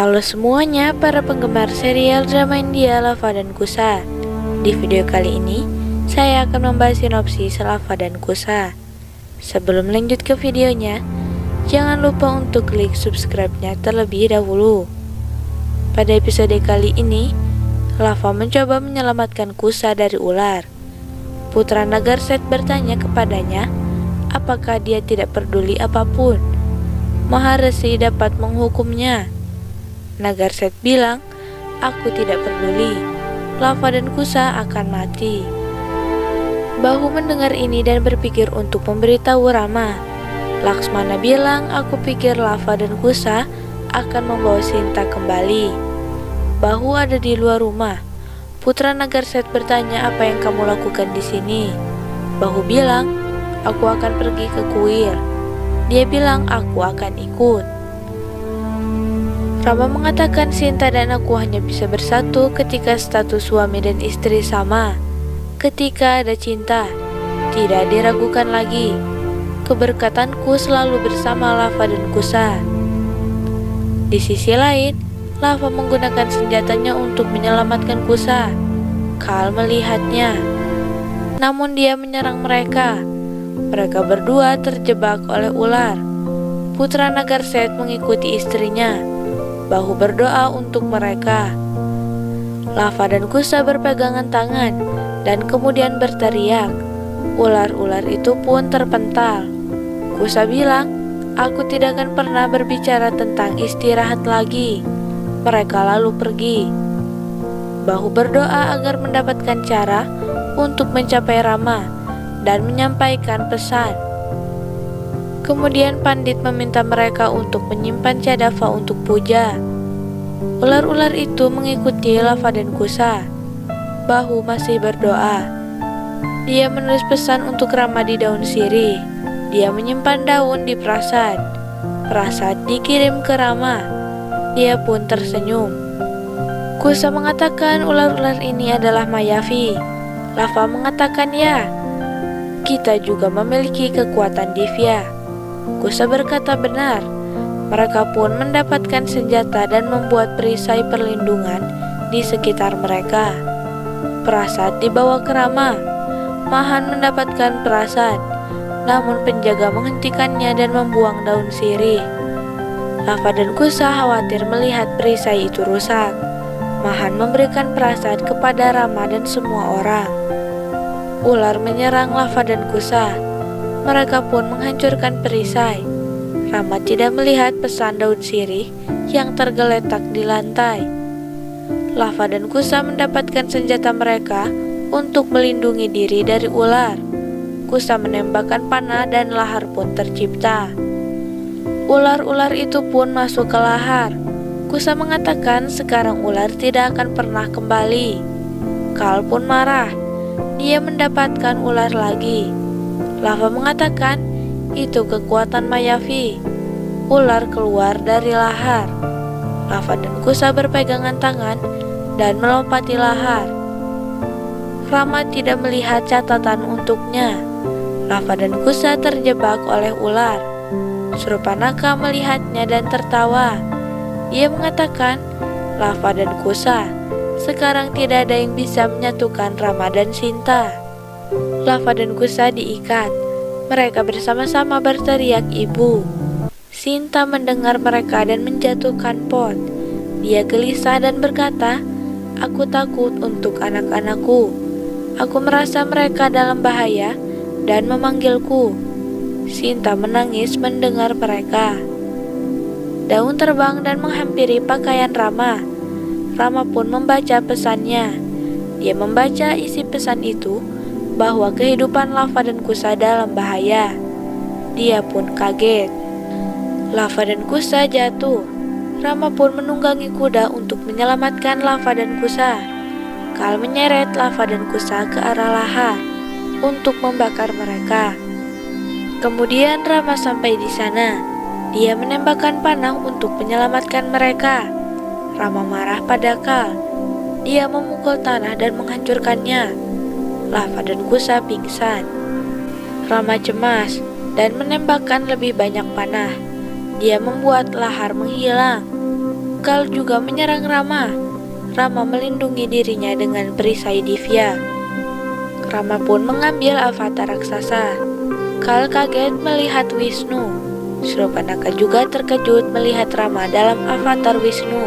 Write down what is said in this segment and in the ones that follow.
Halo semuanya para penggemar serial drama India Lava dan Kusa. Di video kali ini, saya akan membahas sinopsis Lava dan Kusa. Sebelum lanjut ke videonya, jangan lupa untuk klik subscribe-nya terlebih dahulu. Pada episode kali ini, Lava mencoba menyelamatkan Kusa dari ular. Putra Nagarset bertanya kepadanya, apakah dia tidak peduli apapun. Maharesi dapat menghukumnya. Nagarset bilang, aku tidak peduli, Lava dan Kusa akan mati. Bahu mendengar ini dan berpikir untuk memberitahu Rama. Laksmana bilang, aku pikir Lava dan Kusa akan membawa Sinta kembali. Bahu ada di luar rumah. Putra Nagarset bertanya, apa yang kamu lakukan di sini? Bahu bilang, aku akan pergi ke kuil. Dia bilang, aku akan ikut. Rama mengatakan Sinta dan aku hanya bisa bersatu ketika status suami dan istri sama. Ketika ada cinta, tidak diragukan lagi. Keberkatanku selalu bersama Lava dan Kusa. Di sisi lain, Lava menggunakan senjatanya untuk menyelamatkan Kusa. Kal melihatnya, namun dia menyerang mereka. Mereka berdua terjebak oleh ular. Putra Nagarset mengikuti istrinya. Bahu berdoa untuk mereka. Lava dan Kusa berpegangan tangan dan kemudian berteriak. Ular-ular itu pun terpental. Kusa bilang, aku tidak akan pernah berbicara tentang istirahat lagi. Mereka lalu pergi. Bahu berdoa agar mendapatkan cara untuk mencapai Rama dan menyampaikan pesan. Kemudian Pandit meminta mereka untuk menyimpan Cadava untuk puja. Ular-ular itu mengikuti Lava dan Kusa. Bahu masih berdoa. Dia menulis pesan untuk Rama di daun sirih. Dia menyimpan daun di prasad. Prasad dikirim ke Rama. Dia pun tersenyum. Kusa mengatakan ular-ular ini adalah Mayavi. Lava mengatakan ya. Kita juga memiliki kekuatan Divya. Kusa berkata benar. Mereka pun mendapatkan senjata dan membuat perisai perlindungan di sekitar mereka. Prasad dibawa ke Rama. Mahan mendapatkan prasad, namun penjaga menghentikannya dan membuang daun sirih. Lava dan Kusa khawatir melihat perisai itu rusak. Mahan memberikan prasad kepada Rama dan semua orang. Ular menyerang Lava dan Kusa. Mereka pun menghancurkan perisai. Rama tidak melihat pesan daun sirih yang tergeletak di lantai. Lava dan Kusa mendapatkan senjata mereka untuk melindungi diri dari ular. Kusa menembakkan panah dan lahar pun tercipta. Ular-ular itu pun masuk ke lahar. Kusa mengatakan sekarang ular tidak akan pernah kembali. Kal pun marah. Dia mendapatkan ular lagi. Lava mengatakan, itu kekuatan Mayavi. Ular keluar dari lahar. Lava dan Kusa berpegangan tangan dan melompati lahar. Rama tidak melihat catatan untuknya. Lava dan Kusa terjebak oleh ular. Surpanaka melihatnya dan tertawa. Ia mengatakan, Lava dan Kusa, sekarang tidak ada yang bisa menyatukan Rama dan Sinta. Lava dan Kusa diikat. Mereka bersama-sama berteriak ibu. Sinta mendengar mereka dan menjatuhkan pot. Dia gelisah dan berkata, aku takut untuk anak-anakku. Aku merasa mereka dalam bahaya dan memanggilku. Sinta menangis mendengar mereka. Daun terbang dan menghampiri pakaian Rama. Rama pun membaca pesannya. Dia membaca isi pesan itu, bahwa kehidupan Lava dan Kusa dalam bahaya. Dia pun kaget. Lava dan Kusa jatuh. Rama pun menunggangi kuda untuk menyelamatkan Lava dan Kusa. Kal menyeret Lava dan Kusa ke arah lahar untuk membakar mereka. Kemudian Rama sampai di sana. Dia menembakkan panah untuk menyelamatkan mereka. Rama marah pada Kal. Dia memukul tanah dan menghancurkannya. Lava dan Kusa pingsan. Rama cemas dan menembakkan lebih banyak panah. Dia membuat lahar menghilang. Kal juga menyerang Rama. Rama melindungi dirinya dengan perisai Divya. Rama pun mengambil avatar raksasa. Kal kaget melihat Wisnu. Surpanaka juga terkejut melihat Rama dalam avatar Wisnu.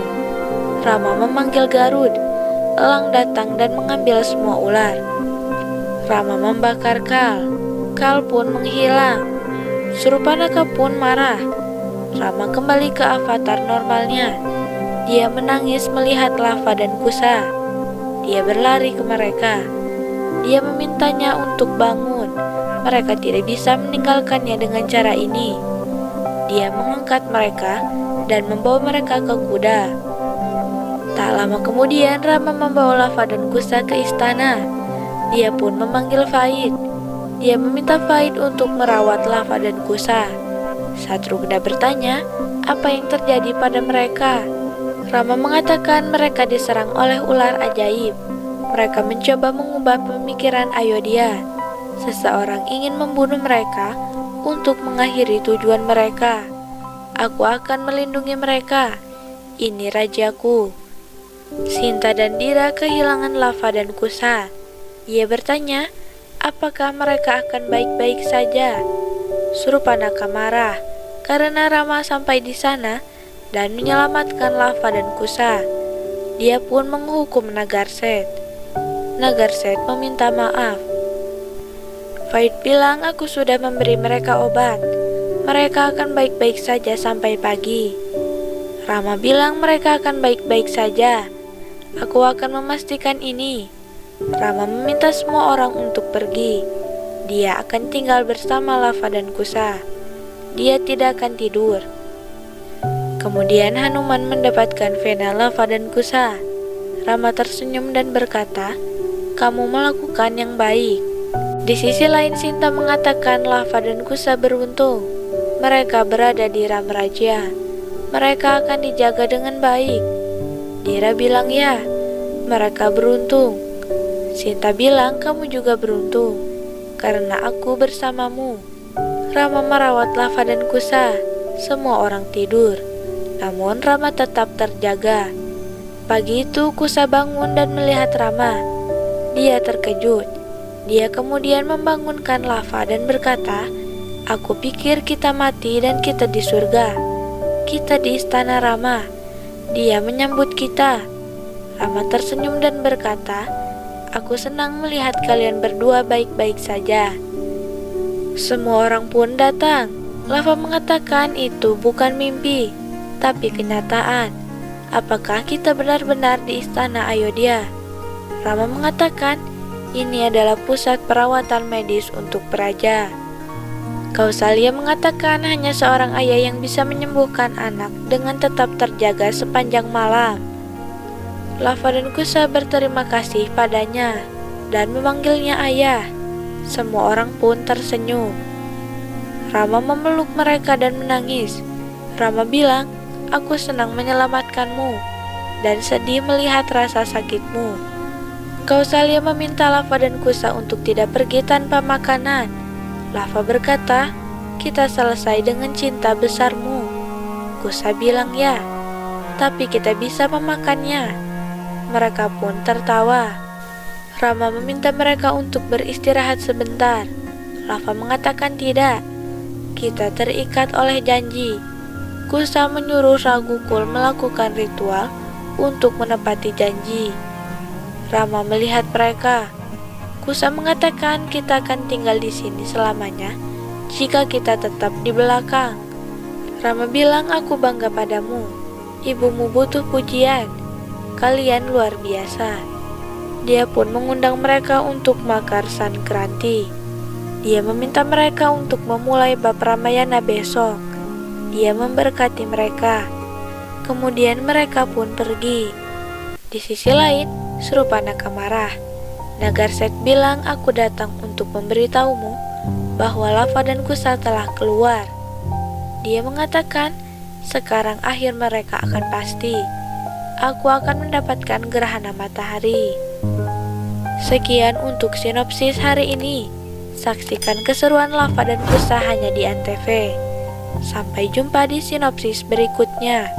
Rama memanggil Garud. Elang datang dan mengambil semua ular. Rama membakar Kal. Kal pun menghilang. Surpanaka pun marah. Rama kembali ke avatar normalnya. Dia menangis melihat lava dan Kusa. Dia berlari ke mereka. Dia memintanya untuk bangun. Mereka tidak bisa meninggalkannya dengan cara ini. Dia mengangkat mereka dan membawa mereka ke kuda. Tak lama kemudian Rama membawa lava dan Kusa ke istana. Dia pun memanggil Faid. Dia meminta Faid untuk merawat lava dan Kusa. Satrugna bertanya apa yang terjadi pada mereka. Rama mengatakan mereka diserang oleh ular ajaib. Mereka mencoba mengubah pemikiran Ayodhya. Seseorang ingin membunuh mereka untuk mengakhiri tujuan mereka. Aku akan melindungi mereka. Ini rajaku. Sinta dan Dira kehilangan lava dan Kusa. Ia bertanya, apakah mereka akan baik-baik saja? Surpanaka marah karena Rama sampai di sana dan menyelamatkan lava dan Kusa. Dia pun menghukum Nagarset. Nagarset meminta maaf. Faid bilang aku sudah memberi mereka obat. Mereka akan baik-baik saja sampai pagi. Rama bilang mereka akan baik-baik saja. Aku akan memastikan ini. Rama meminta semua orang untuk pergi. Dia akan tinggal bersama lava dan Kusa. Dia tidak akan tidur. Kemudian Hanuman mendapatkan Vena, lava dan Kusa. Rama tersenyum dan berkata, kamu melakukan yang baik. Di sisi lain Sinta mengatakan lava dan Kusa beruntung. Mereka berada di Ramraja. Mereka akan dijaga dengan baik. Dira bilang ya, mereka beruntung. Sinta bilang kamu juga beruntung, karena aku bersamamu. Rama merawat lava dan Kusa. Semua orang tidur, namun Rama tetap terjaga. Pagi itu Kusa bangun dan melihat Rama. Dia terkejut. Dia kemudian membangunkan lava dan berkata, aku pikir kita mati dan kita di surga. Kita di istana Rama. Dia menyambut kita. Rama tersenyum dan berkata, aku senang melihat kalian berdua baik-baik saja. Semua orang pun datang. Lava mengatakan itu bukan mimpi, tapi kenyataan. Apakah kita benar-benar di istana Ayodhya? Rama mengatakan, ini adalah pusat perawatan medis untuk praja. Kausalya mengatakan hanya seorang ayah yang bisa menyembuhkan anak dengan tetap terjaga sepanjang malam. Lava dan Kusa berterima kasih padanya dan memanggilnya ayah. Semua orang pun tersenyum. Rama memeluk mereka dan menangis. Rama bilang, aku senang menyelamatkanmu dan sedih melihat rasa sakitmu. Kausalya meminta Lava dan Kusa untuk tidak pergi tanpa makanan. Lava berkata, kita selesai dengan cinta besarmu. Kusa bilang ya, tapi kita bisa memakannya. Mereka pun tertawa. Rama meminta mereka untuk beristirahat sebentar. Lava mengatakan tidak. Kita terikat oleh janji. Kusa menyuruh Ragukul melakukan ritual untuk menepati janji. Rama melihat mereka. Kusa mengatakan kita akan tinggal di sini selamanya jika kita tetap di belakang. Rama bilang aku bangga padamu. Ibumu butuh pujian. Kalian luar biasa. Dia pun mengundang mereka untuk makar Sankranti. Dia meminta mereka untuk memulai bab Ramayana besok. Dia memberkati mereka. Kemudian mereka pun pergi. Di sisi lain, Surpanaka marah. Nagarset bilang aku datang untuk memberitahumu bahwa Lava dan Kusa telah keluar. Dia mengatakan, sekarang akhir mereka akan pasti. Aku akan mendapatkan gerhana matahari. Sekian untuk sinopsis hari ini. Saksikan keseruan Lava dan Kusa hanya di Antv. Sampai jumpa di sinopsis berikutnya.